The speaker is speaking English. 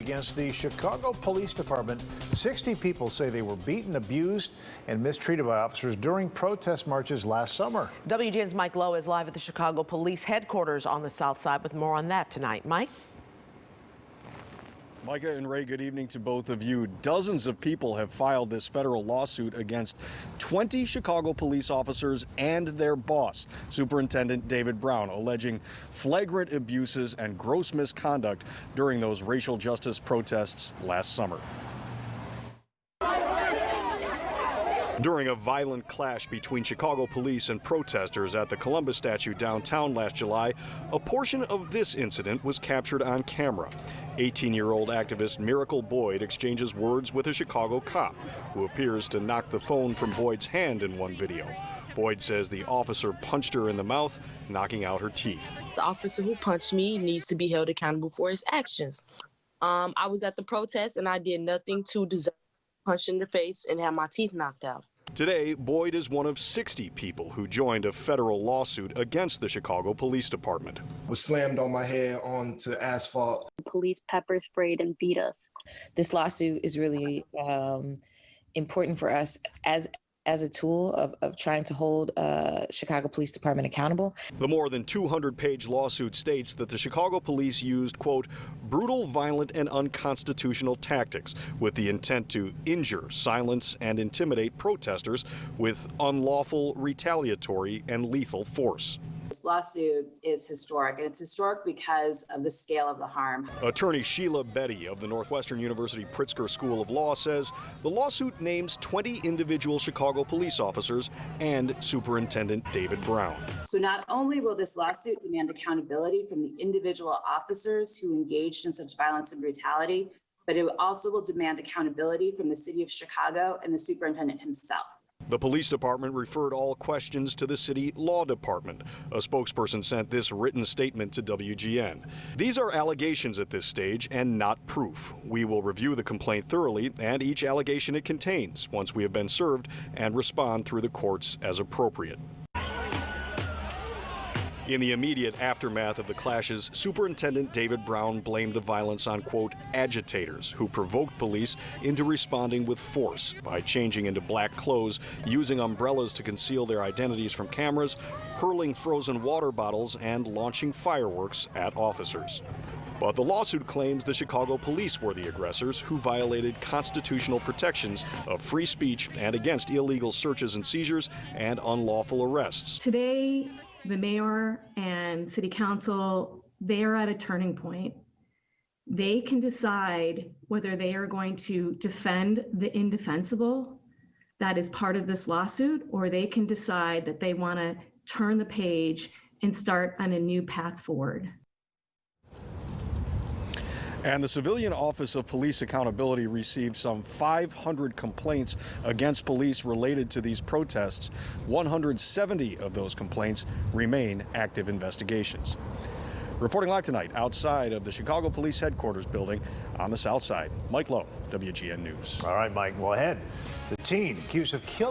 Against the Chicago Police Department, 60 people say they were beaten, abused, and mistreated by officers during protest marches last summer. WGN's Mike Lowe is live at the Chicago Police headquarters on the South Side with more on that tonight. Mike? Micah and Ray, good evening to both of you. Dozens of people have filed this federal lawsuit against 20 Chicago police officers and their boss, Superintendent David Brown, alleging flagrant abuses and gross misconduct during those racial justice protests last summer. During a violent clash between Chicago police and protesters at the Columbus statue downtown last July, a portion of this incident was captured on camera. 18-year-old activist Miracle Boyd exchanges words with a Chicago cop who appears to knock the phone from Boyd's hand in one video. Boyd says the officer punched her in the mouth, knocking out her teeth. The officer who punched me needs to be held accountable for his actions. I was at the protest and I did nothing to deserve punched in the face and had my teeth knocked out. Today, Boyd is one of 60 people who joined a federal lawsuit against the Chicago Police Department. Was slammed on my head onto asphalt. Police pepper sprayed and beat us. This lawsuit is really important for us as a tool of trying to hold Chicago Police Department accountable. The more than 200-page lawsuit states that the Chicago police used, quote, brutal, violent, and unconstitutional tactics with the intent to injure, silence, and intimidate protesters with unlawful, retaliatory, and lethal force. This lawsuit is historic, and it's historic because of the scale of the harm. Attorney Sheila Betty of the Northwestern University Pritzker School of Law says the lawsuit names 20 individual Chicago police officers and Superintendent David Brown. So not only will this lawsuit demand accountability from the individual officers who engaged in such violence and brutality, but it also will demand accountability from the city of Chicago and the superintendent himself. The police department referred all questions to the city law department. A spokesperson sent this written statement to WGN. These are allegations at this stage and not proof. We will review the complaint thoroughly and each allegation it contains once we have been served and respond through the courts as appropriate. In the immediate aftermath of the clashes, Superintendent David Brown blamed the violence on, quote, agitators who provoked police into responding with force by changing into black clothes, using umbrellas to conceal their identities from cameras, hurling frozen water bottles, and launching fireworks at officers. But the lawsuit claims the Chicago police were the aggressors who violated constitutional protections of free speech and against illegal searches and seizures and unlawful arrests. Today, the mayor and city council, they are at a turning point. They can decide whether they are going to defend the indefensible that is part of this lawsuit, or they can decide that they want to turn the page and start on a new path forward. And the Civilian Office of Police Accountability received some 500 complaints against police related to these protests. 170 of those complaints remain active investigations. Reporting live tonight outside of the Chicago Police Headquarters building on the South Side, Mike Lowe, WGN News. All right, Mike, well ahead. The teen accused of killing